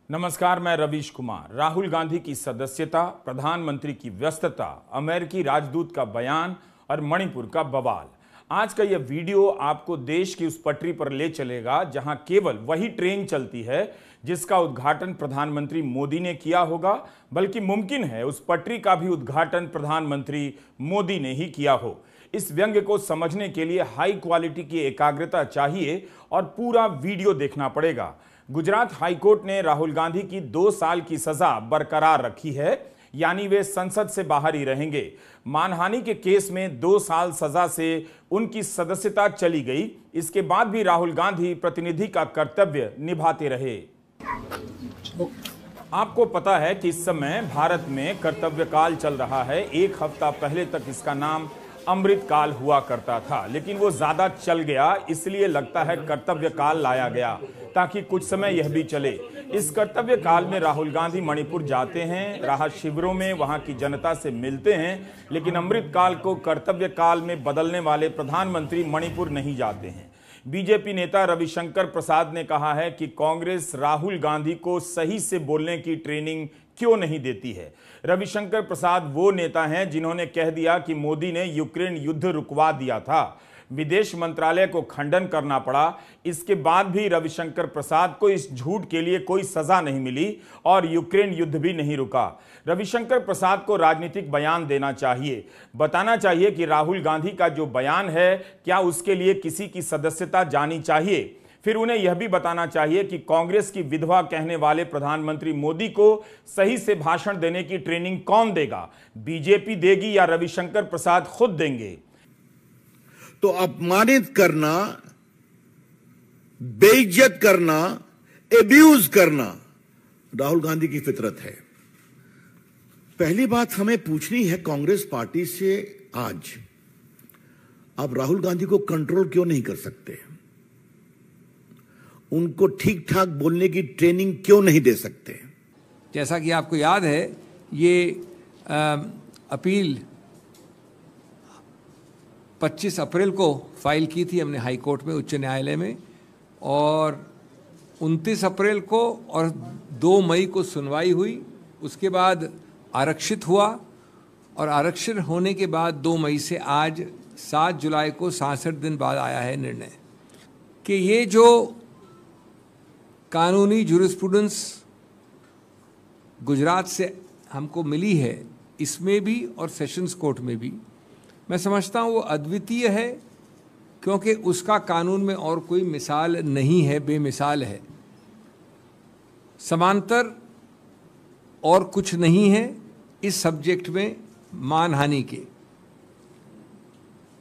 नमस्कार, मैं रवीश कुमार। राहुल गांधी की सदस्यता, प्रधानमंत्री की व्यस्तता, अमेरिकी राजदूत का बयान और मणिपुर का बवाल। आज का यह वीडियो आपको देश की उस पटरी पर ले चलेगा जहां केवल वही ट्रेन चलती है जिसका उद्घाटन प्रधानमंत्री मोदी ने किया होगा, बल्कि मुमकिन है उस पटरी का भी उद्घाटन प्रधानमंत्री मोदी ने ही किया हो। इस व्यंग्य को समझने के लिए हाई क्वालिटी की एकाग्रता चाहिए और पूरा वीडियो देखना पड़ेगा। गुजरात हाईकोर्ट ने राहुल गांधी की 2 साल की सजा बरकरार रखी है, यानी वे संसद से बाहर ही रहेंगे। मानहानि के केस में 2 साल सजा से उनकी सदस्यता चली गई। इसके बाद भी राहुल गांधी प्रतिनिधि का कर्तव्य निभाते रहे। आपको पता है कि इस समय भारत में कर्तव्यकाल चल रहा है। 1 हफ्ता पहले तक इसका नाम अमृतकाल हुआ करता था, लेकिन वो ज्यादा चल गया, इसलिए लगता है कर्तव्यकाल लाया गया ताकि कुछ समय यह भी चले। इस कर्तव्य काल में राहुल गांधी मणिपुर जाते हैं, राहत शिविरों में वहां की जनता से मिलते हैं, लेकिन अमृत काल को कर्तव्य काल में बदलने वाले प्रधानमंत्री मणिपुर नहीं जाते हैं। बीजेपी नेता रविशंकर प्रसाद ने कहा है कि कांग्रेस राहुल गांधी को सही से बोलने की ट्रेनिंग क्यों नहीं देती है। रविशंकर प्रसाद वो नेता हैं जिन्होंने कह दिया कि मोदी ने यूक्रेन युद्ध रुकवा दिया था। विदेश मंत्रालय को खंडन करना पड़ा। इसके बाद भी रविशंकर प्रसाद को इस झूठ के लिए कोई सजा नहीं मिली और यूक्रेन युद्ध भी नहीं रुका। रविशंकर प्रसाद को राजनीतिक बयान देना चाहिए, बताना चाहिए कि राहुल गांधी का जो बयान है क्या उसके लिए किसी की सदस्यता जानी चाहिए। फिर उन्हें यह भी बताना चाहिए कि कांग्रेस की विधवा कहने वाले प्रधानमंत्री मोदी को सही से भाषण देने की ट्रेनिंग कौन देगा? बीजेपी देगी या रविशंकर प्रसाद खुद देंगे? तो अपमानित करना, बेइज्जत करना, एब्यूज करना राहुल गांधी की फितरत है। पहली बात हमें पूछनी है कांग्रेस पार्टी से, आज आप राहुल गांधी को कंट्रोल क्यों नहीं कर सकते? उनको ठीक ठाक बोलने की ट्रेनिंग क्यों नहीं दे सकते? जैसा कि आपको याद है, ये अपील 25 अप्रैल को फाइल की थी हमने हाई कोर्ट में, उच्च न्यायालय में, और 29 अप्रैल को और 2 मई को सुनवाई हुई। उसके बाद आरक्षित हुआ और आरक्षित होने के बाद 2 मई से आज 7 जुलाई को 66 दिन बाद आया है निर्णय कि ये जो कानूनी जूरिस्प्रूडेंस गुजरात से हमको मिली है, इसमें भी और सेशंस कोर्ट में भी, मैं समझता हूँ वो अद्वितीय है, क्योंकि उसका कानून में और कोई मिसाल नहीं है, बेमिसाल है। समांतर और कुछ नहीं है इस सब्जेक्ट में मानहानि के।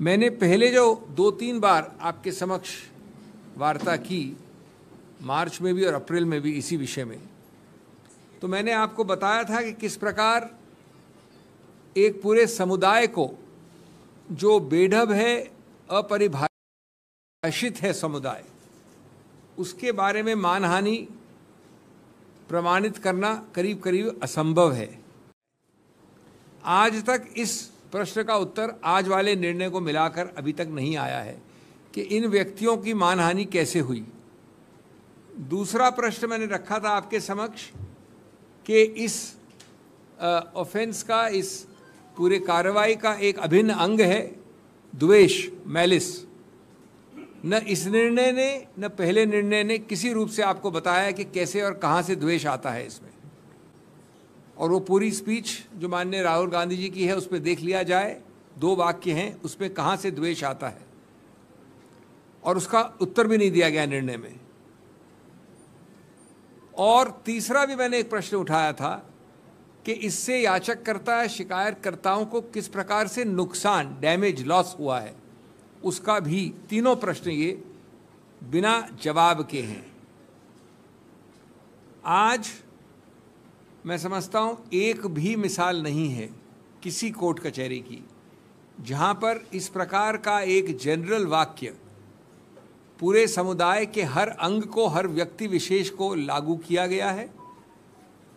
मैंने पहले जो 2-3 बार आपके समक्ष वार्ता की, मार्च में भी और अप्रैल में भी इसी विषय में, तो मैंने आपको बताया था कि किस प्रकार एक पूरे समुदाय को, जो बेढब है, अपरिभाषित है समुदाय, उसके बारे में मानहानि प्रमाणित करना करीब करीब असंभव है। आज तक इस प्रश्न का उत्तर आज वाले निर्णय को मिलाकर अभी तक नहीं आया है कि इन व्यक्तियों की मानहानि कैसे हुई। दूसरा प्रश्न मैंने रखा था आपके समक्ष कि इस ऑफेंस का, इस पूरे कार्रवाई का एक अभिन्न अंग है द्वेष, मैलिस। न इस निर्णय ने न पहले निर्णय ने किसी रूप से आपको बताया कि कैसे और कहां से द्वेष आता है इसमें। और वो पूरी स्पीच जो माननीय राहुल गांधी जी की है, उस पर देख लिया जाए, 2 वाक्य हैं, उसमें कहां से द्वेष आता है, और उसका उत्तर भी नहीं दिया गया निर्णय में। और तीसरा भी मैंने एक प्रश्न उठाया था कि इससे याचककर्ता, शिकायतकर्ताओं को किस प्रकार से नुकसान, डैमेज, लॉस हुआ है, उसका भी। तीनों प्रश्न ये बिना जवाब के हैं। आज मैं समझता हूं एक भी मिसाल नहीं है किसी कोर्ट कचहरी की जहां पर इस प्रकार का एक जनरल वाक्य पूरे समुदाय के हर अंग को, हर व्यक्ति विशेष को लागू किया गया है।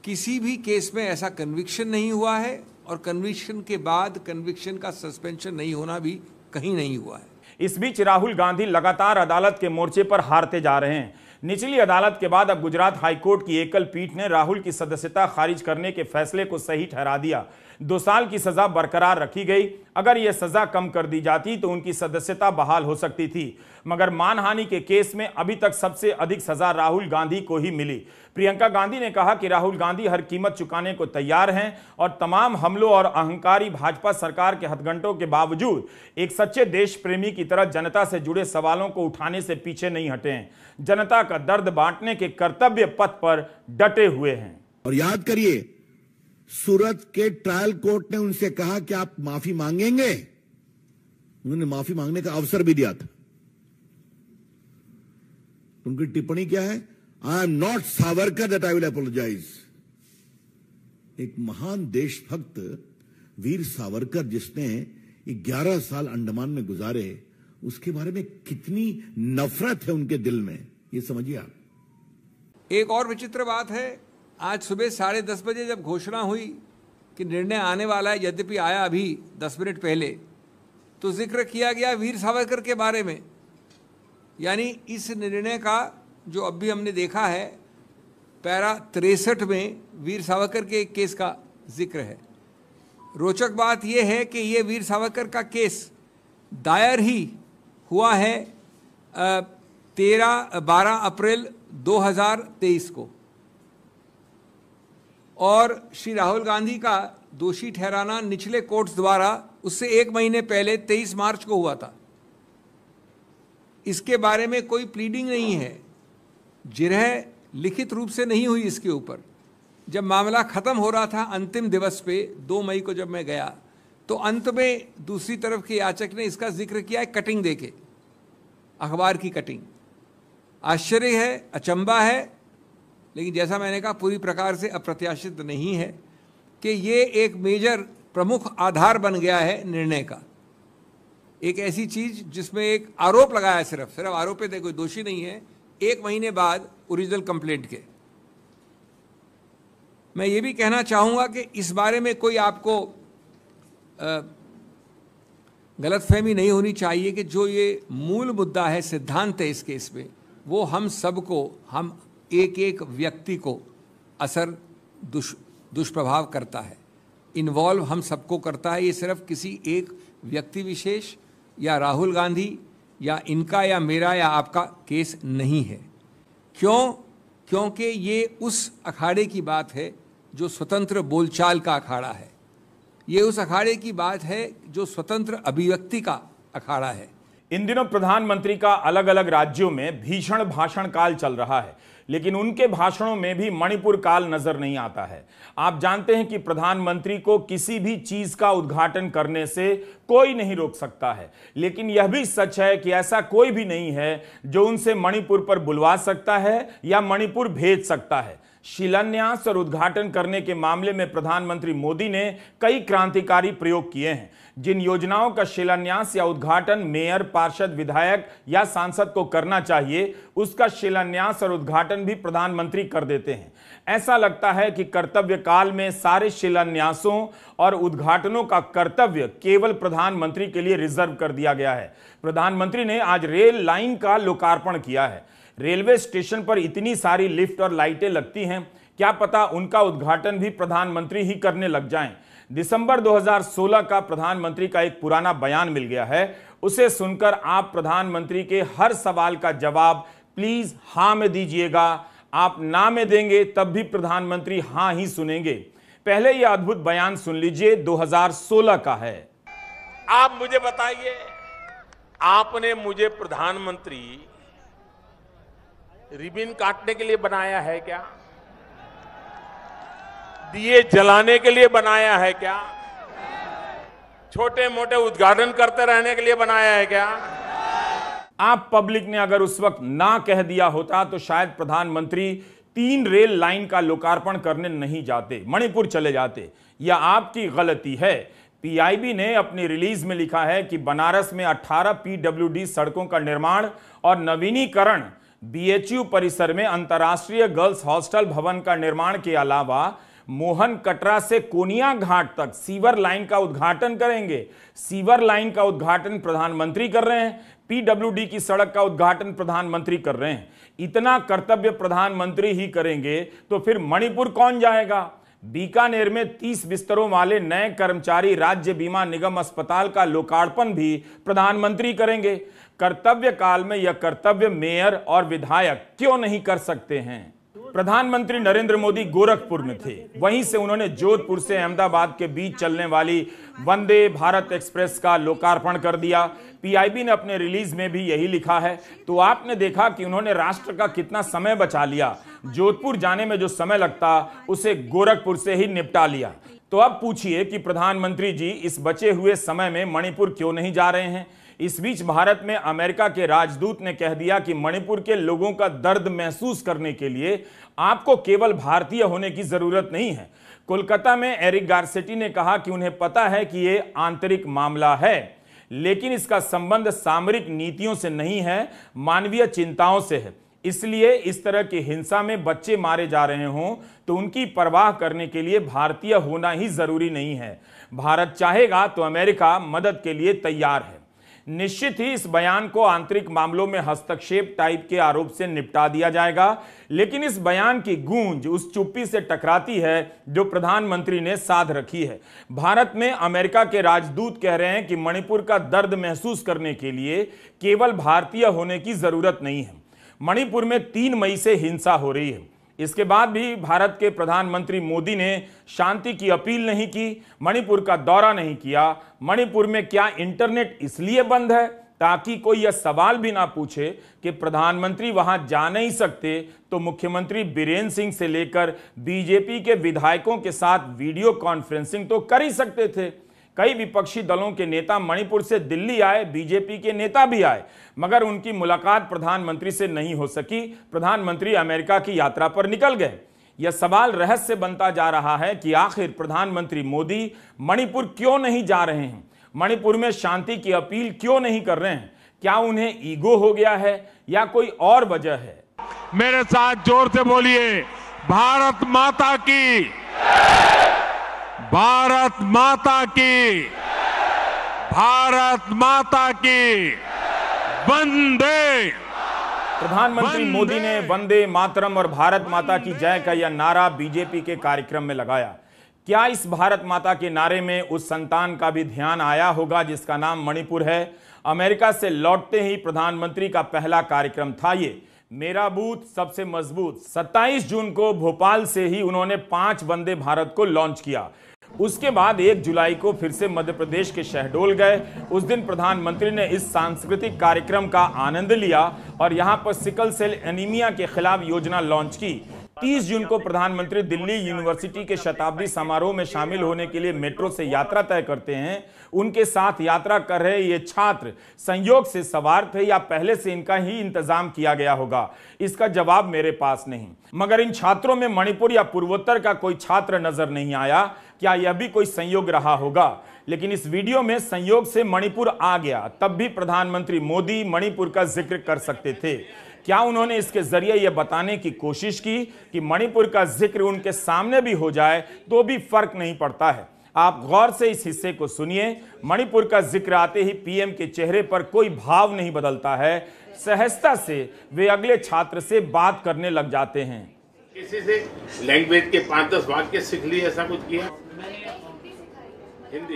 किसी भी केस में ऐसा कन्विक्शन नहीं हुआ है, और कन्विक्शन के बाद कन्विक्शन का सस्पेंशन नहीं होना भी कहीं नहीं हुआ है। इस बीच राहुल गांधी लगातार अदालत के मोर्चे पर हारते जा रहे हैं। निचली अदालत के बाद अब गुजरात हाईकोर्ट की एकल पीठ ने राहुल की सदस्यता खारिज करने के फैसले को सही ठहरा दिया। 2 साल की सजा बरकरार रखी गई। अगर यह सजा कम कर दी जाती तो उनकी सदस्यता बहाल हो सकती थी, मगर मानहानि के केस में अभी तक सबसे अधिक सजा राहुल गांधी को ही मिली। प्रियंका गांधी ने कहा कि राहुल गांधी हर कीमत चुकाने को तैयार हैं और तमाम हमलों और अहंकारी भाजपा सरकार के हथगंटों के बावजूद एक सच्चे देश प्रेमी की तरह जनता से जुड़े सवालों को उठाने से पीछे नहीं हटे हैं। जनता का दर्द बांटने के कर्तव्य पथ पर डटे हुए हैं। और याद करिए, सूरत के ट्रायल कोर्ट ने उनसे कहा कि आप माफी मांगेंगे। उन्होंने माफी मांगने का अवसर भी दिया था। उनकी टिप्पणी क्या है? I am not Savarkar that I will apologize. एक महान देशभक्त वीर सावरकर जिसने 11 साल अंडमान में गुजारे, उसके बारे में कितनी नफरत है उनके दिल में, ये समझिए आप। एक और विचित्र बात है, आज सुबह 10:30 बजे जब घोषणा हुई कि निर्णय आने वाला है, यद्यपि आया अभी 10 मिनट पहले, तो जिक्र किया गया वीर सावरकर के बारे में। यानी इस निर्णय का जो अभी हमने देखा है, पैरा 63 में वीर सावरकर के एक केस का जिक्र है। रोचक बात यह है कि ये वीर सावरकर का केस दायर ही हुआ है 12 अप्रैल 2023 को, और श्री राहुल गांधी का दोषी ठहराना निचले कोर्ट्स द्वारा उससे 1 महीने पहले 23 मार्च को हुआ था। इसके बारे में कोई प्लीडिंग नहीं है, जिरह लिखित रूप से नहीं हुई इसके ऊपर। जब मामला खत्म हो रहा था अंतिम दिवस पे 2 मई को जब मैं गया, तो अंत में दूसरी तरफ के याचक ने इसका जिक्र किया है कटिंग देके, अखबार की कटिंग। आश्चर्य है, अचंबा है, लेकिन जैसा मैंने कहा पूरी प्रकार से अप्रत्याशित नहीं है कि ये एक मेजर प्रमुख आधार बन गया है निर्णय का। एक ऐसी चीज जिसमें एक आरोप लगाया, सिर्फ आरोप है, कोई दोषी नहीं है, 1 महीने बाद ओरिजिनल कंप्लेंट के। मैं ये भी कहना चाहूँगा कि इस बारे में कोई आपको गलतफहमी नहीं होनी चाहिए कि जो ये मूल मुद्दा है, सिद्धांत है इस केस में, वो हम सबको, हम एक एक व्यक्ति को असर दुष्प्रभाव करता है, इन्वॉल्व हम सबको करता है। ये सिर्फ किसी एक व्यक्ति विशेष या राहुल गांधी या इनका या मेरा या आपका केस नहीं है। क्यों? क्योंकि ये उस अखाड़े की बात है जो स्वतंत्र बोलचाल का अखाड़ा है। ये उस अखाड़े की बात है जो स्वतंत्र अभिव्यक्ति का अखाड़ा है। इन दिनों प्रधानमंत्री का अलग अलग राज्यों में भीषण भाषण काल चल रहा है, लेकिन उनके भाषणों में भी मणिपुर काल नजर नहीं आता है। आप जानते हैं कि प्रधानमंत्री को किसी भी चीज का उद्घाटन करने से कोई नहीं रोक सकता है, लेकिन यह भी सच है कि ऐसा कोई भी नहीं है जो उनसे मणिपुर पर बुलवा सकता है या मणिपुर भेज सकता है। शिलान्यास और उद्घाटन करने के मामले में प्रधानमंत्री मोदी ने कई क्रांतिकारी प्रयोग किए हैं। जिन योजनाओं का शिलान्यास या उद्घाटन मेयर, पार्षद, विधायक या सांसद को करना चाहिए, उसका शिलान्यास और उद्घाटन भी प्रधानमंत्री कर देते हैं। ऐसा लगता है कि कर्तव्य काल में सारे शिलान्यासों और उद्घाटनों का कर्तव्य केवल प्रधानमंत्री के लिए रिजर्व कर दिया गया है। प्रधानमंत्री ने आज रेल लाइन का लोकार्पण किया है। रेलवे स्टेशन पर इतनी सारी लिफ्ट और लाइटें लगती हैं, क्या पता उनका उद्घाटन भी प्रधानमंत्री ही करने लग जाएं। दिसंबर 2016 का प्रधानमंत्री का एक पुराना बयान मिल गया है, उसे सुनकर आप प्रधानमंत्री के हर सवाल का जवाब प्लीज हां में दीजिएगा। आप ना में देंगे तब भी प्रधानमंत्री हां ही सुनेंगे। पहले यह अद्भुत बयान सुन लीजिए, 2016 का है। आप मुझे बताइए, आपने मुझे प्रधानमंत्री रिबन काटने के लिए बनाया है क्या? दिए जलाने के लिए बनाया है क्या? छोटे मोटे उद्घाटन करते रहने के लिए बनाया है क्या? आप पब्लिक ने अगर उस वक्त ना कह दिया होता तो शायद प्रधानमंत्री 3 रेल लाइन का लोकार्पण करने नहीं जाते, मणिपुर चले जाते। यह आपकी गलती है। पीआईबी ने अपनी रिलीज में लिखा है कि बनारस में 18 पीडब्ल्यूडी सड़कों का निर्माण और नवीनीकरण, बीएचयू परिसर में अंतर्राष्ट्रीय गर्ल्स हॉस्टल भवन का निर्माण के अलावा मोहन कटरा से कोनिया घाट तक सीवर लाइन का उद्घाटन करेंगे। सीवर लाइन का उद्घाटन प्रधानमंत्री कर रहे हैं। पीडब्ल्यूडी की सड़क का उद्घाटन प्रधानमंत्री कर रहे हैं। इतना कर्तव्य प्रधानमंत्री ही करेंगे तो फिर मणिपुर कौन जाएगा? बीकानेर में 30 बिस्तरों वाले नए कर्मचारी राज्य बीमा निगम अस्पताल का लोकार्पण भी प्रधानमंत्री करेंगे। कर्तव्य काल में यह कर्तव्य मेयर और विधायक क्यों नहीं कर सकते हैं? प्रधानमंत्री नरेंद्र मोदी गोरखपुर में थे, वहीं से उन्होंने जोधपुर से अहमदाबाद के बीच चलने वाली वंदे भारत एक्सप्रेस का लोकार्पण कर दिया। पीआईबी ने अपने रिलीज में भी यही लिखा है। तो आपने देखा कि उन्होंने राष्ट्र का कितना समय बचा लिया। जोधपुर जाने में जो समय लगता उसे गोरखपुर से ही निपटा लिया। तो अब पूछिए कि प्रधानमंत्री जी इस बचे हुए समय में मणिपुर क्यों नहीं जा रहे हैं? इस बीच भारत में अमेरिका के राजदूत ने कह दिया कि मणिपुर के लोगों का दर्द महसूस करने के लिए आपको केवल भारतीय होने की जरूरत नहीं है। कोलकाता में एरिक गारसेटी ने कहा कि उन्हें पता है कि यह आंतरिक मामला है, लेकिन इसका संबंध सामरिक नीतियों से नहीं है, मानवीय चिंताओं से है। इसलिए इस तरह की हिंसा में बच्चे मारे जा रहे हों तो उनकी परवाह करने के लिए भारतीय होना ही जरूरी नहीं है। भारत चाहेगा तो अमेरिका मदद के लिए तैयार है। निश्चित ही इस बयान को आंतरिक मामलों में हस्तक्षेप टाइप के आरोप से निपटा दिया जाएगा, लेकिन इस बयान की गूंज उस चुप्पी से टकराती है जो प्रधानमंत्री ने साध रखी है। भारत में अमेरिका के राजदूत कह रहे हैं कि मणिपुर का दर्द महसूस करने के लिए केवल भारतीय होने की जरूरत नहीं है। मणिपुर में 3 मई से हिंसा हो रही है। इसके बाद भी भारत के प्रधानमंत्री मोदी ने शांति की अपील नहीं की, मणिपुर का दौरा नहीं किया। मणिपुर में क्या इंटरनेट इसलिए बंद है ताकि कोई यह सवाल भी ना पूछे कि प्रधानमंत्री वहां जा नहीं सकते तो मुख्यमंत्री बीरेन्द्र सिंह से लेकर बीजेपी के विधायकों के साथ वीडियो कॉन्फ्रेंसिंग तो कर ही सकते थे। कई विपक्षी दलों के नेता मणिपुर से दिल्ली आए, बीजेपी के नेता भी आए, मगर उनकी मुलाकात प्रधानमंत्री से नहीं हो सकी। प्रधानमंत्री अमेरिका की यात्रा पर निकल गए। यह सवाल रहस्य बनता जा रहा है कि आखिर प्रधानमंत्री मोदी मणिपुर क्यों नहीं जा रहे हैं? मणिपुर में शांति की अपील क्यों नहीं कर रहे हैं? क्या उन्हें ईगो हो गया है या कोई और वजह है? मेरे साथ जोर से बोलिए, भारत माता की, भारत माता की, भारत माता की, वंदे। प्रधानमंत्री मोदी ने वंदे मातरम और भारत माता की जय का यह नारा बीजेपी के कार्यक्रम में लगाया। क्या इस भारत माता के नारे में उस संतान का भी ध्यान आया होगा जिसका नाम मणिपुर है? अमेरिका से लौटते ही प्रधानमंत्री का पहला कार्यक्रम था ये, मेरा बूथ सबसे मजबूत। 27 जून को भोपाल से ही उन्होंने 5 वंदे भारत को लॉन्च किया। उसके बाद 1 जुलाई को फिर से मध्य प्रदेश के शहडोल गए। उस दिन प्रधानमंत्री ने इस सांस्कृतिक कार्यक्रम का आनंद लिया और यहां पर सिकल सेल एनीमिया के खिलाफ योजना लॉन्च की। 30 जून को प्रधानमंत्री दिल्ली यूनिवर्सिटी के शताब्दी समारोह में शामिल होने के लिए मेट्रो से यात्रा तय करते हैं। उनके साथ यात्रा कर रहे ये छात्र संयोग से सवार थे या पहले से इनका ही इंतजाम किया गया होगा, इसका जवाब मेरे पास नहीं। मगर इन छात्रों में मणिपुर या पूर्वोत्तर का कोई छात्र नजर नहीं आया। क्या यह भी कोई संयोग रहा होगा? लेकिन इस वीडियो में संयोग से मणिपुर आ गया, तब भी प्रधानमंत्री मोदी मणिपुर का जिक्र कर सकते थे। क्या उन्होंने इसके जरिए यह बताने की कोशिश की कि मणिपुर का जिक्र उनके सामने भी हो जाए तो भी फर्क नहीं पड़ता है? आप गौर से इस हिस्से को सुनिए। मणिपुर का जिक्र आते ही पीएम के चेहरे पर कोई भाव नहीं बदलता है। सहजता से वे अगले छात्र से बात करने लग जाते हैं। किसी से लैंग्वेज के 5-10 वाक्य सीख लिए, ऐसा कुछ किया? हिंदी।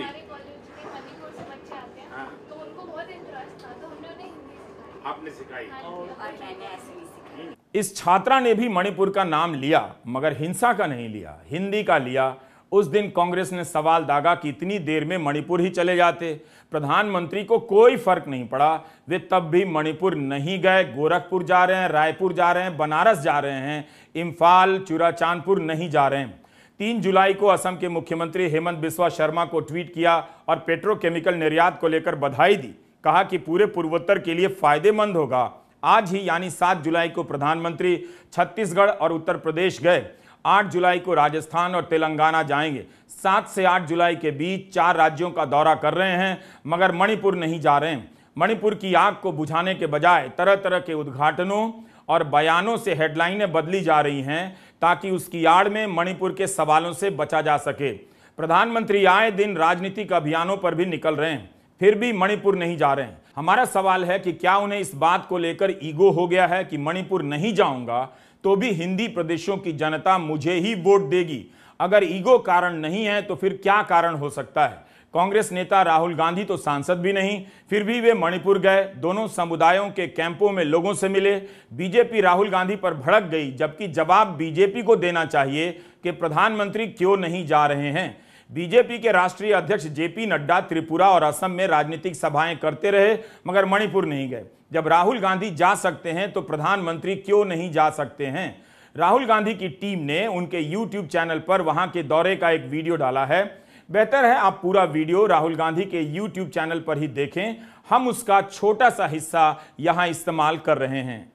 हाँ। तो उनको बहुत इंटरेस्ट था तो हमने उन्हें हिंदी सिखाई। आपने सिखाई? और मैंने ऐसे ही सिखाई। इस छात्रा ने भी मणिपुर का नाम लिया, मगर हिंसा का नहीं लिया, हिंदी का लिया। उस दिन कांग्रेस ने सवाल दागा कि इतनी देर में मणिपुर ही चले जाते। प्रधानमंत्री को कोई फर्क नहीं पड़ा, वे तब भी मणिपुर नहीं गए। गोरखपुर जा रहे हैं, रायपुर जा रहे हैं, बनारस जा रहे हैं, इम्फाल, चुराचांदपुर नहीं जा रहे हैं। 3 जुलाई को असम के मुख्यमंत्री हेमंत बिस्वा शर्मा को ट्वीट किया और पेट्रोकेमिकल निर्यात को लेकर बधाई दी। कहा कि पूरे पूर्वोत्तर के लिए फायदेमंद होगा। आज ही यानी 7 जुलाई को प्रधानमंत्री छत्तीसगढ़ और उत्तर प्रदेश गए। 8 जुलाई को राजस्थान और तेलंगाना जाएंगे। 7 से 8 जुलाई के बीच 4 राज्यों का दौरा कर रहे हैं, मगर मणिपुर नहीं जा रहे हैं। मणिपुर की आग को बुझाने के बजाय तरह तरह के उद्घाटनों और बयानों से हेडलाइनें बदली जा रही हैं ताकि उसकी आड़ में मणिपुर के सवालों से बचा जा सके। प्रधानमंत्री आए दिन राजनीतिक अभियानों पर भी निकल रहे हैं, फिर भी मणिपुर नहीं जा रहे हैं। हमारा सवाल है कि क्या उन्हें इस बात को लेकर ईगो हो गया है कि मणिपुर नहीं जाऊंगा तो भी हिंदी प्रदेशों की जनता मुझे ही वोट देगी? अगर ईगो कारण नहीं है तो फिर क्या कारण हो सकता है? कांग्रेस नेता राहुल गांधी तो सांसद भी नहीं, फिर भी वे मणिपुर गए, दोनों समुदायों के कैंपों में लोगों से मिले। बीजेपी राहुल गांधी पर भड़क गई, जबकि जवाब बीजेपी को देना चाहिए कि प्रधानमंत्री क्यों नहीं जा रहे हैं। बीजेपी के राष्ट्रीय अध्यक्ष जेपी नड्डा त्रिपुरा और असम में राजनीतिक सभाएं करते रहे, मगर मणिपुर नहीं गए। जब राहुल गांधी जा सकते हैं तो प्रधानमंत्री क्यों नहीं जा सकते हैं? राहुल गांधी की टीम ने उनके YouTube चैनल पर वहां के दौरे का एक वीडियो डाला है। बेहतर है आप पूरा वीडियो राहुल गांधी के YouTube चैनल पर ही देखें, हम उसका छोटा सा हिस्सा यहां इस्तेमाल कर रहे हैं।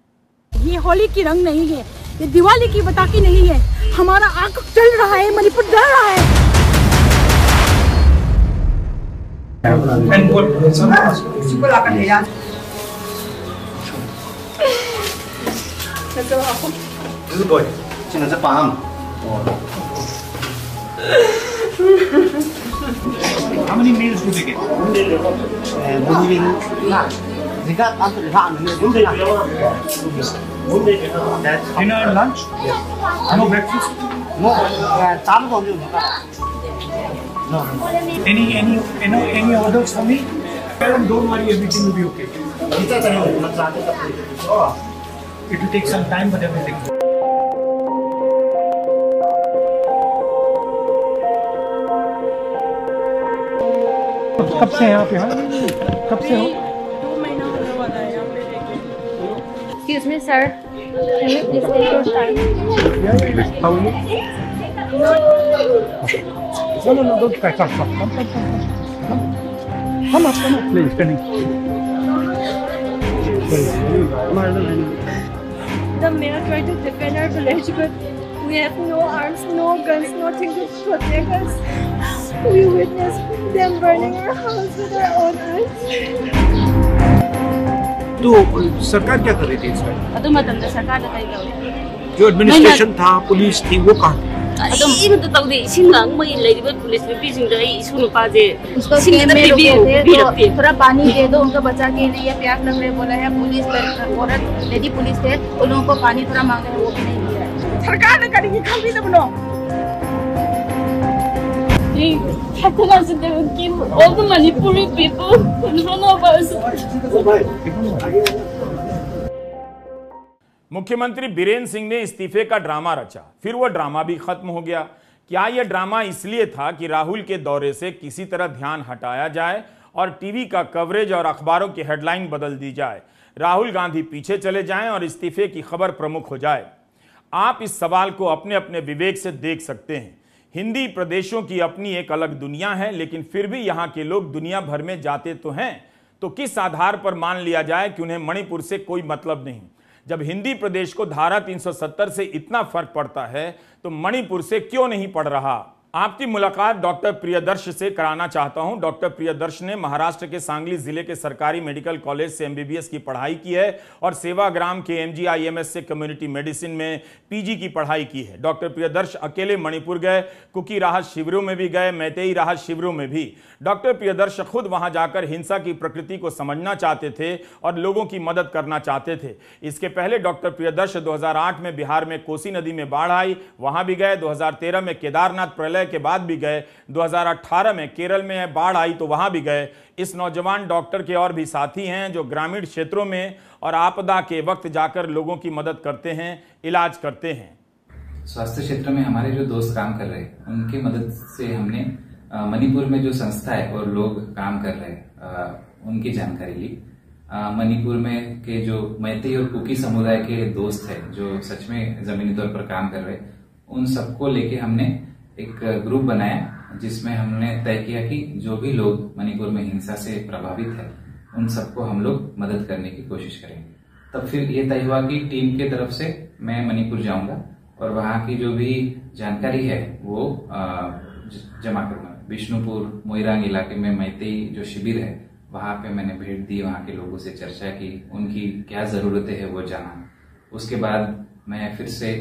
ये होली की रंग नहीं है, ये दिवाली की पटाखी नहीं है। हमारा आंख चल रहा है, मणिपुर डर रहा है। How many meals do they get? That's dinner and lunch? No breakfast? No. Any orders for me? Don't worry, everything will be okay. It will take some time, but everything. कब से हैं आप यहाँ? कब से हो? 2 महीना होने वाला है यहाँ पे देखिए। Excuse me, sir. Can you please take your time? How are you? No, don't try. Come up, please, can you? The mayor tried to defend our village, but we have no arms, no guns, nothing to protect us. We witnessed them burning our house with our own eyes. तो सरकार क्या कर रही थी इस time? अदुम मतम सरकार ने कई जो एडमिनिस्ट्रेशन था, पुलिस थी, वो कहाँ थी? अदुम तो तौदे सिंगांग मई लेरिबे पुलिस में भी जिंदा है इसु नुपाजे उसको सिंग में भी तो थोड़ा पानी दे दो, उनको बचा के लिए प्यास लग रहे बोला है। पुलिस औरत लेडी पुलिस थे, उन लोगों को पानी थोड़ा मांगे हैं, वो भी नहीं दिया है। सरकार ने करेगी, हम भी तो बनो। Happiness they will give all the Manipuri people in front of us. मुख्यमंत्री बीरेन सिंह ने इस्तीफे का ड्रामा रचा, फिर वह ड्रामा भी खत्म हो गया। क्या यह ड्रामा इसलिए था कि राहुल के दौरे से किसी तरह ध्यान हटाया जाए और टीवी का कवरेज और अखबारों की हेडलाइन बदल दी जाए, राहुल गांधी पीछे चले जाएं और इस्तीफे की खबर प्रमुख हो जाए? आप इस सवाल को अपने अपने विवेक से देख सकते हैं। हिंदी प्रदेशों की अपनी एक अलग दुनिया है, लेकिन फिर भी यहाँ के लोग दुनिया भर में जाते तो हैं, तो किस आधार पर मान लिया जाए कि उन्हें मणिपुर से कोई मतलब नहीं? जब हिंदी प्रदेश को धारा 370 से इतना फर्क पड़ता है तो मणिपुर से क्यों नहीं पड़ रहा? आपकी मुलाकात डॉक्टर प्रियदर्श से कराना चाहता हूं। डॉक्टर प्रियदर्श ने महाराष्ट्र के सांगली जिले के सरकारी मेडिकल कॉलेज से MBBS की पढ़ाई की है और सेवाग्राम के MGIMS से कम्युनिटी मेडिसिन में PG की पढ़ाई की है। डॉक्टर प्रियदर्श अकेले मणिपुर गए, कुकी राहत शिविरों में भी गए, मैतेई राहत शिविरों में भी। डॉक्टर प्रियदर्श खुद वहां जाकर हिंसा की प्रकृति को समझना चाहते थे और लोगों की मदद करना चाहते थे। इसके पहले डॉक्टर प्रियदर्श 2008 में बिहार में कोसी नदी में बाढ़ आई, वहां भी गए। 2013 में केदारनाथ प्रलय के बाद भी गए। 2018 में केरल में बाढ़ आई तो वहां भी गए। इस नौजवान डॉक्टर के और भी साथी हैं जो ग्रामीण क्षेत्रों में और आपदा के वक्त जाकर लोगों की मदद करते हैं, इलाज करते हैं। स्वास्थ्य क्षेत्र में हमारे जो दोस्त काम कर रहे हैं उनकी मदद से हमने मणिपुर में जो संस्था है और लोग काम कर रहे हैं उनकी जानकारी ली। मणिपुर में के जो मैतेई और कुकी समुदाय के दोस्त हैं जो सच में जमीनी तौर पर काम कर रहे हैं, उन सबको लेके हमने एक ग्रुप बनाया जिसमें हमने तय किया कि जो भी लोग मणिपुर में हिंसा से प्रभावित है उन सबको हम लोग मदद करने की कोशिश करेंगे। तब फिर ये तय हुआ कि टीम के तरफ से मैं मणिपुर जाऊंगा और वहां की जो भी जानकारी है वो जमा करूंगा। विष्णुपुर मोइरांग इलाके में मैतेई जो शिविर है वहां पे मैंने भेंट दी, वहां के लोगों से चर्चा की, उनकी क्या जरूरतें है वो जाना। उसके बाद मैं फिर से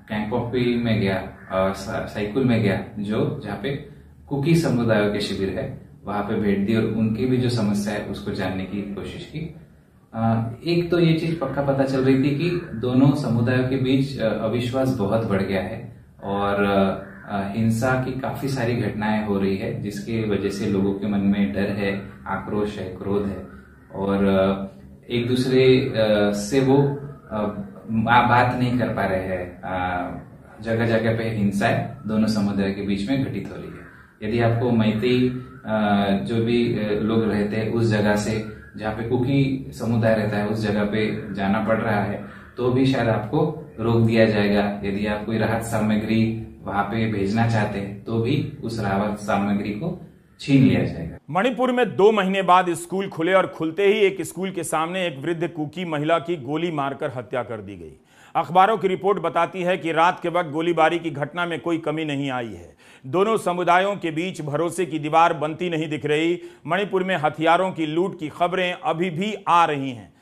कैंकोपी में गया और साइकुल में गया जो जहाँ पे कुकी समुदायों के शिविर है वहां पे भेंट दी और उनकी भी जो समस्या है उसको जानने की कोशिश की। एक तो ये चीज पक्का पता चल रही थी कि दोनों समुदायों के बीच अविश्वास बहुत बढ़ गया है और हिंसा की काफी सारी घटनाएं हो रही है, जिसकी वजह से लोगों के मन में डर है, आक्रोश है, क्रोध है और एक दूसरे से वो बात नहीं कर पा रहे हैं। जगह जगह पे हिंसा दोनों समुदाय के बीच में घटित हो रही है। यदि आपको मैतेई जो भी लोग रहते हैं उस जगह से, जहाँ पे कुकी समुदाय रहता है, उस जगह पे जाना पड़ रहा है तो भी शायद आपको रोक दिया जाएगा। यदि आप कोई राहत सामग्री वहां पे भेजना चाहते हैं तो भी उस राहत सामग्री को छीन लिया जाएगा। मणिपुर में 2 महीने बाद स्कूल खुले और खुलते ही एक स्कूल के सामने एक वृद्ध कुकी महिला की गोली मारकर हत्या कर दी गई। अखबारों की रिपोर्ट बताती है कि रात के वक्त गोलीबारी की घटना में कोई कमी नहीं आई है। दोनों समुदायों के बीच भरोसे की दीवार बनती नहीं दिख रही। मणिपुर में हथियारों की लूट की खबरें अभी भी आ रही हैं।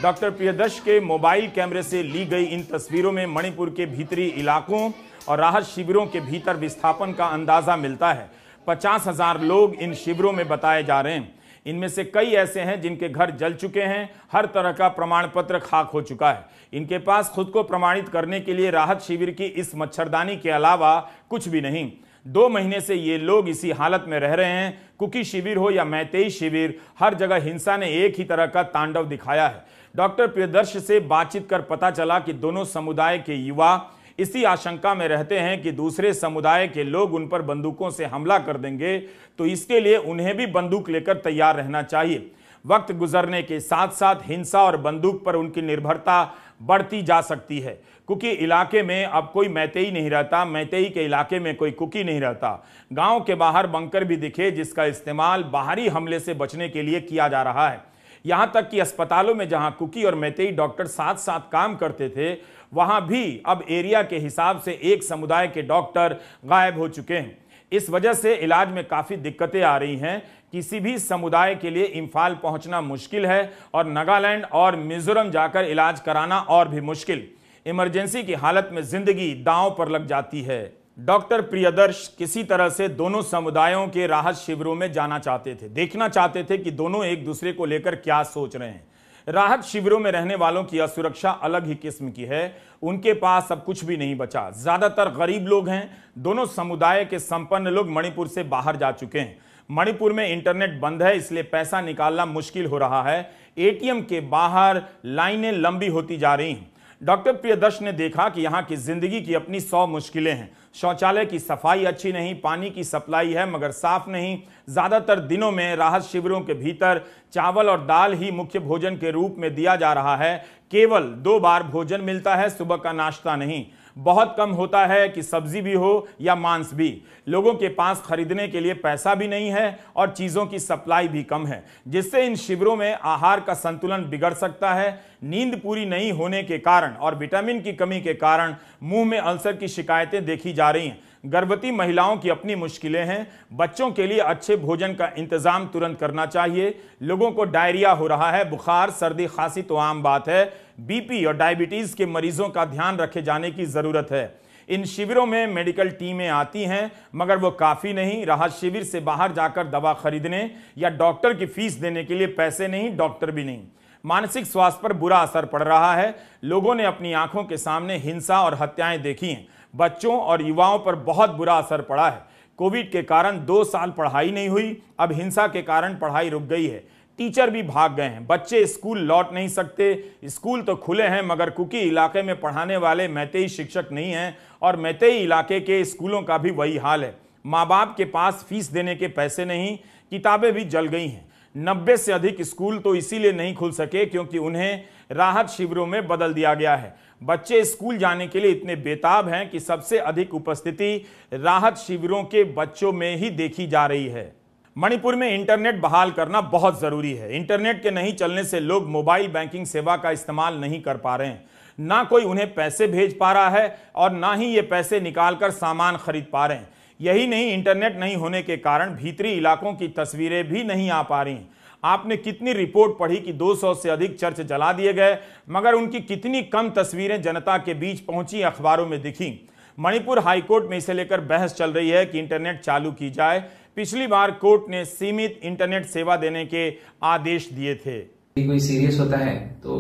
डॉक्टर प्रियदर्श के मोबाइल कैमरे से ली गई इन तस्वीरों में मणिपुर के भीतरी इलाकों और राहत शिविरों के भीतर विस्थापन का अंदाजा मिलता है। 50,000 लोग इन शिविरों में बताए जा रहे हैं। इनमें से कई ऐसे हैं जिनके घर जल चुके हैं, हर तरह का प्रमाण पत्र खाक हो चुका है। इनके पास खुद को प्रमाणित करने के लिए राहत शिविर की इस मच्छरदानी के अलावा कुछ भी नहीं। 2 महीने से ये लोग इसी हालत में रह रहे हैं। कुकी शिविर हो या मैतेई शिविर, हर जगह हिंसा ने एक ही तरह का तांडव दिखाया है। डॉक्टर प्रियदर्श से बातचीत कर पता चला कि दोनों समुदाय के युवा इसी आशंका में रहते हैं कि दूसरे समुदाय के लोग उन पर बंदूकों से हमला कर देंगे, तो इसके लिए उन्हें भी बंदूक लेकर तैयार रहना चाहिए। वक्त गुजरने के साथ साथ हिंसा और बंदूक पर उनकी निर्भरता बढ़ती जा सकती है। कुकी इलाके में अब कोई मैतेई नहीं रहता, मैतेई के इलाके में कोई कुकी नहीं रहता। गांव के बाहर बंकर भी दिखे जिसका इस्तेमाल बाहरी हमले से बचने के लिए किया जा रहा है। यहां तक कि अस्पतालों में जहां कुकी और मैतेई डॉक्टर साथ साथ काम करते थे, वहां भी अब एरिया के हिसाब से एक समुदाय के डॉक्टर गायब हो चुके हैं। इस वजह से इलाज में काफी दिक्कतें आ रही हैं। किसी भी समुदाय के लिए इम्फाल पहुंचना मुश्किल है और नागालैंड और मिजोरम जाकर इलाज कराना और भी मुश्किल। इमरजेंसी की हालत में जिंदगी दांव पर लग जाती है। डॉक्टर प्रियदर्श किसी तरह से दोनों समुदायों के राहत शिविरों में जाना चाहते थे, देखना चाहते थे कि दोनों एक दूसरे को लेकर क्या सोच रहे हैं। राहत शिविरों में रहने वालों की असुरक्षा अलग ही किस्म की है। उनके पास अब कुछ भी नहीं बचा। ज्यादातर गरीब लोग हैं। दोनों समुदाय के संपन्न लोग मणिपुर से बाहर जा चुके हैं। मणिपुर में इंटरनेट बंद है, इसलिए पैसा निकालना मुश्किल हो रहा है। एटीएम के बाहर लाइनें लंबी होती जा रही हैं। डॉक्टर प्रियदर्श ने देखा कि यहाँ की जिंदगी की अपनी 100 मुश्किलें हैं। शौचालय की सफाई अच्छी नहीं, पानी की सप्लाई है मगर साफ नहीं। ज्यादातर दिनों में राहत शिविरों के भीतर चावल और दाल ही मुख्य भोजन के रूप में दिया जा रहा है। केवल 2 बार भोजन मिलता है, सुबह का नाश्ता नहीं। बहुत कम होता है कि सब्जी भी हो या मांस भी। लोगों के पास खरीदने के लिए पैसा भी नहीं है और चीजों की सप्लाई भी कम है, जिससे इन शिविरों में आहार का संतुलन बिगड़ सकता है। नींद पूरी नहीं होने के कारण और विटामिन की कमी के कारण मुंह में अल्सर की शिकायतें देखी जा रही हैं। गर्भवती महिलाओं की अपनी मुश्किलें हैं। बच्चों के लिए अच्छे भोजन का इंतजाम तुरंत करना चाहिए। लोगों को डायरिया हो रहा है, बुखार, सर्दी, खांसी तो आम बात है। बीपी और डायबिटीज के मरीजों का ध्यान रखे जाने की जरूरत है। इन शिविरों में मेडिकल टीमें आती हैं मगर वो काफी नहीं। राहत शिविर से बाहर जाकर दवा खरीदने या डॉक्टर की फीस देने के लिए पैसे नहीं, डॉक्टर भी नहीं। मानसिक स्वास्थ्य पर बुरा असर पड़ रहा है। लोगों ने अपनी आंखों के सामने हिंसा और हत्याएं देखी हैं। बच्चों और युवाओं पर बहुत बुरा असर पड़ा है। कोविड के कारण 2 साल पढ़ाई नहीं हुई, अब हिंसा के कारण पढ़ाई रुक गई है। टीचर भी भाग गए हैं, बच्चे स्कूल लौट नहीं सकते। स्कूल तो खुले हैं मगर कुकी इलाके में पढ़ाने वाले मैतेई शिक्षक नहीं हैं और मैतेई इलाके के स्कूलों का भी वही हाल है। माँ बाप के पास फीस देने के पैसे नहीं, किताबें भी जल गई हैं। 90 से अधिक स्कूल तो इसीलिए नहीं खुल सके क्योंकि उन्हें राहत शिविरों में बदल दिया गया है। बच्चे स्कूल जाने के लिए इतने बेताब हैं कि सबसे अधिक उपस्थिति राहत शिविरों के बच्चों में ही देखी जा रही है। मणिपुर में इंटरनेट बहाल करना बहुत जरूरी है। इंटरनेट के नहीं चलने से लोग मोबाइल बैंकिंग सेवा का इस्तेमाल नहीं कर पा रहे हैं। ना कोई उन्हें पैसे भेज पा रहा है और ना ही ये पैसे निकालकर सामान खरीद पा रहे हैं। यही नहीं, इंटरनेट नहीं होने के कारण भीतरी इलाकों की तस्वीरें भी नहीं आ पा रही। आपने कितनी रिपोर्ट पढ़ी कि 200 से अधिक चर्च जला दिए गए, मगर उनकी कितनी कम तस्वीरें जनता के बीच पहुंची, अखबारों में दिखी। मणिपुर हाईकोर्ट में इसे लेकर बहस चल रही है कि इंटरनेट चालू की जाए। पिछली बार कोर्ट ने सीमित इंटरनेट सेवा देने के आदेश दिए थे। कोई सीरियस होता है तो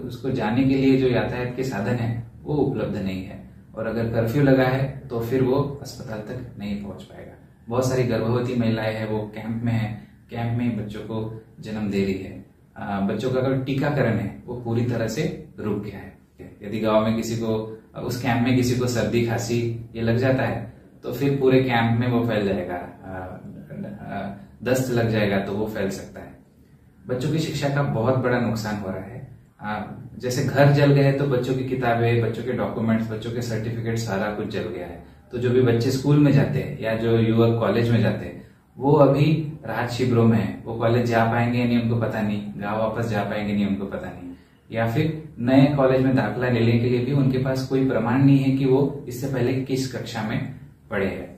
उसको जाने के लिए जो यातायात के साधन है वो उपलब्ध नहीं है, और अगर कर्फ्यू लगा है तो फिर वो अस्पताल तक नहीं पहुंच पाएगा। बहुत सारी गर्भवती महिलाएं हैं, वो कैंप में है, कैंप में बच्चों को जन्म दे रही है। बच्चों का अगर टीकाकरण है वो पूरी तरह से रुक गया है। यदि गांव में किसी को, उस कैंप में किसी को सर्दी खांसी ये लग जाता है तो फिर पूरे कैंप में वो फैल जाएगा, दस्त लग जाएगा तो वो फैल सकता है। बच्चों की शिक्षा का बहुत बड़ा नुकसान हो रहा है। जैसे घर जल गए तो बच्चों की किताबें, बच्चों के डॉक्यूमेंट्स, बच्चों के सर्टिफिकेट सारा कुछ जल गया है। तो जो भी बच्चे स्कूल में जाते हैं या जो युवक कॉलेज में जाते हैं वो अभी राहत शिविरों में है। वो कॉलेज जा पाएंगे नहीं उनको पता नहीं, गाँव वापस जा पाएंगे नहीं उनको पता नहीं, या फिर नए कॉलेज में दाखिला लेने के लिए भी उनके पास कोई प्रमाण नहीं है कि वो इससे पहले किस कक्षा में पढ़े हैं।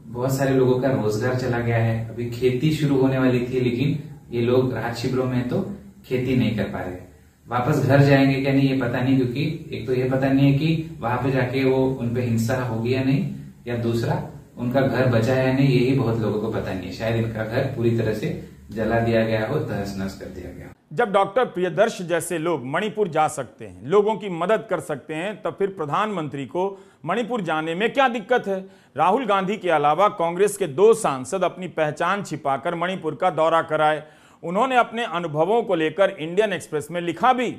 बहुत सारे लोगों का रोजगार चला गया है। अभी खेती शुरू होने वाली थी लेकिन ये लोग राहत शिविरों में तो खेती नहीं कर पा रहे। वापस घर जाएंगे क्या नहीं ये पता नहीं, क्योंकि एक तो ये पता नहीं है कि वहां पे जाके वो उनपे हिंसा होगी या नहीं, या दूसरा उनका घर बचा है या नहीं, यही बहुत लोगों को पता नहीं है। शायद इनका घर पूरी तरह से जला दिया गया हो, तहस नहस कर दिया गया। जब डॉक्टर प्रियदर्श जैसे लोग मणिपुर जा सकते हैं, लोगों की मदद कर सकते हैं, तब फिर प्रधानमंत्री को मणिपुर जाने में क्या दिक्कत है? राहुल गांधी के अलावा कांग्रेस के 2 सांसद अपनी पहचान छिपाकर मणिपुर का दौरा कराए। उन्होंने अपने अनुभवों को लेकर इंडियन एक्सप्रेस में लिखा भी।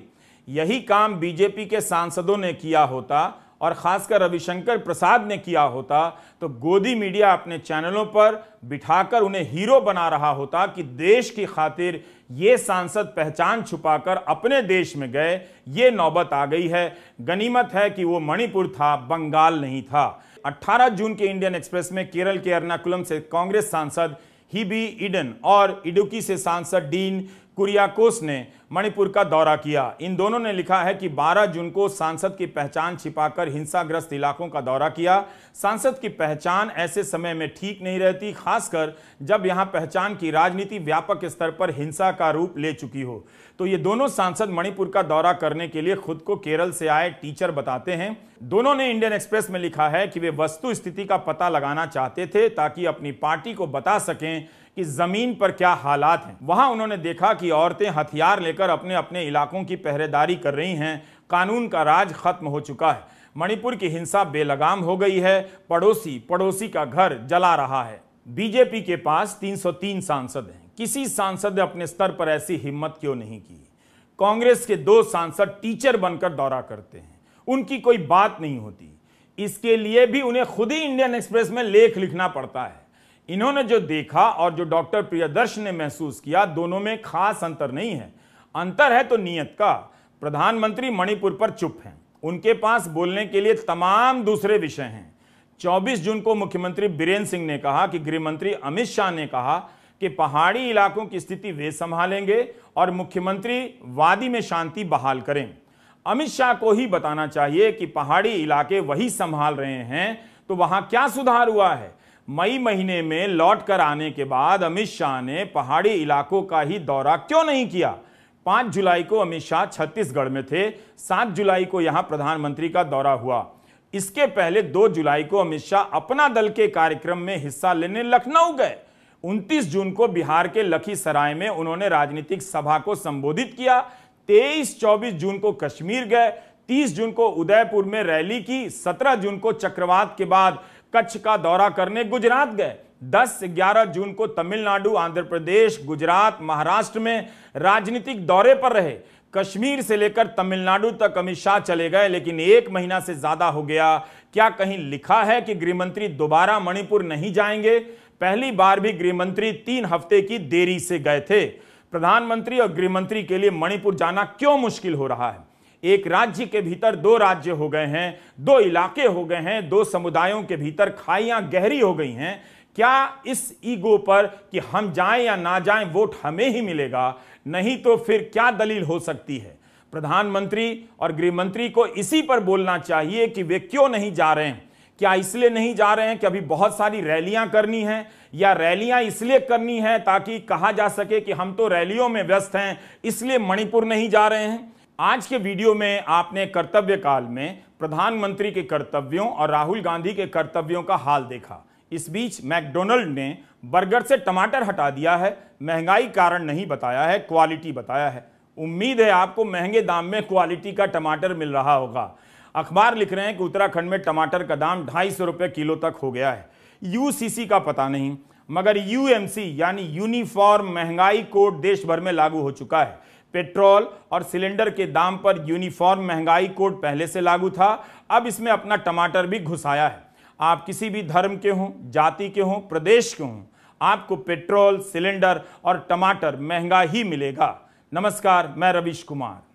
यही काम बीजेपी के सांसदों ने किया होता और खासकर रविशंकर प्रसाद ने किया होता तो गोदी मीडिया अपने चैनलों पर बिठाकर उन्हें हीरो बना रहा होता कि देश की खातिर ये सांसद पहचान छुपाकर अपने देश में गए। ये नौबत आ गई है। गनीमत है कि वो मणिपुर था, बंगाल नहीं था। 18 जून के इंडियन एक्सप्रेस में केरल के एर्नाकुलम से कांग्रेस सांसद हिबी ईडन और इडुक्की से सांसद डीन कुरियाकोस ने मणिपुर का दौरा किया। इन दोनों ने लिखा है कि 12 जून को सांसद की पहचान छिपाकर हिंसाग्रस्त इलाकों का दौरा किया। सांसद की पहचान ऐसे समय में ठीक नहीं रहती, खासकर जब यहां पहचान की राजनीति व्यापक स्तर पर हिंसा का रूप ले चुकी हो। तो ये दोनों सांसद मणिपुर का दौरा करने के लिए खुद को केरल से आए टीचर बताते हैं। दोनों ने इंडियन एक्सप्रेस में लिखा है कि वे वस्तु स्थिति का पता लगाना चाहते थे ताकि अपनी पार्टी को बता सकें कि जमीन पर क्या हालात हैं। वहां उन्होंने देखा कि औरतें हथियार लेकर अपने अपने इलाकों की पहरेदारी कर रही हैं। कानून का राज खत्म हो चुका है। मणिपुर की हिंसा बेलगाम हो गई है। पड़ोसी का घर जला रहा है। बीजेपी के पास 303 सांसद हैं। किसी सांसद ने अपने स्तर पर ऐसी हिम्मत क्यों नहीं की? कांग्रेस के 2 सांसद टीचर बनकर दौरा करते हैं, उनकी कोई बात नहीं होती। इसके लिए भी उन्हें खुद ही इंडियन एक्सप्रेस में लेख लिखना पड़ता है। इन्होंने जो देखा और जो डॉक्टर प्रियदर्श ने महसूस किया, दोनों में खास अंतर नहीं है। अंतर है तो नीयत का। प्रधानमंत्री मणिपुर पर चुप हैं। उनके पास बोलने के लिए तमाम दूसरे विषय हैं। 24 जून को मुख्यमंत्री बीरेन्द्र सिंह ने कहा कि गृह मंत्री अमित शाह ने कहा कि पहाड़ी इलाकों की स्थिति वे संभालेंगे और मुख्यमंत्री वादी में शांति बहाल करें। अमित शाह को ही बताना चाहिए कि पहाड़ी इलाके वही संभाल रहे हैं, तो वहां क्या सुधार हुआ है? मई महीने में लौट कर आने के बाद अमित शाह ने पहाड़ी इलाकों का ही दौरा क्यों नहीं किया? 5 जुलाई को अमित शाह छत्तीसगढ़ में थे। 7 जुलाई को यहां प्रधानमंत्री का दौरा हुआ। इसके पहले 2 जुलाई को अमित शाह अपना दल के कार्यक्रम में हिस्सा लेने लखनऊ गए। 29 जून को बिहार के लखीसराय में उन्होंने राजनीतिक सभा को संबोधित किया। 23-24 जून को कश्मीर गए। 30 जून को उदयपुर में रैली की। 17 जून को चक्रवात के बाद कच्छ का दौरा करने गुजरात गए। 10-11 जून को तमिलनाडु, आंध्र प्रदेश, गुजरात, महाराष्ट्र में राजनीतिक दौरे पर रहे। कश्मीर से लेकर तमिलनाडु तक अमित शाह चले गए, लेकिन 1 महीना से ज्यादा हो गया। क्या कहीं लिखा है कि गृहमंत्री दोबारा मणिपुर नहीं जाएंगे? पहली बार भी गृहमंत्री 3 हफ्ते की देरी से गए थे। प्रधानमंत्री और गृहमंत्री के लिए मणिपुर जाना क्यों मुश्किल हो रहा है? एक राज्य के भीतर 2 राज्य हो गए हैं, 2 इलाके हो गए हैं, 2 समुदायों के भीतर खाइयां गहरी हो गई हैं। क्या इस ईगो पर कि हम जाएं या ना जाएं वोट हमें ही मिलेगा? नहीं तो फिर क्या दलील हो सकती है? प्रधानमंत्री और गृहमंत्री को इसी पर बोलना चाहिए कि वे क्यों नहीं जा रहे हैं। क्या इसलिए नहीं जा रहे हैं कि अभी बहुत सारी रैलियां करनी हैं, या रैलियां इसलिए करनी है ताकि कहा जा सके कि हम तो रैलियों में व्यस्त हैं इसलिए मणिपुर नहीं जा रहे हैं? आज के वीडियो में आपने कर्तव्य काल में प्रधानमंत्री के कर्तव्यों और राहुल गांधी के कर्तव्यों का हाल देखा। इस बीच मैकडॉनल्ड ने बर्गर से टमाटर हटा दिया है। महंगाई कारण नहीं बताया है, क्वालिटी बताया है। उम्मीद है आपको महंगे दाम में क्वालिटी का टमाटर मिल रहा होगा। अखबार लिख रहे हैं कि उत्तराखंड में टमाटर का दाम 250 रुपये किलो तक हो गया है। यूसीसी का पता नहीं, मगर यूएमसी यानी यूनिफॉर्म महंगाई कोड देश भर में लागू हो चुका है। पेट्रोल और सिलेंडर के दाम पर यूनिफॉर्म महंगाई कोड पहले से लागू था, अब इसमें अपना टमाटर भी घुसाया है। आप किसी भी धर्म के हों, जाति के हों, प्रदेश के हों, आपको पेट्रोल, सिलेंडर और टमाटर महंगा ही मिलेगा। नमस्कार, मैं रवीश कुमार।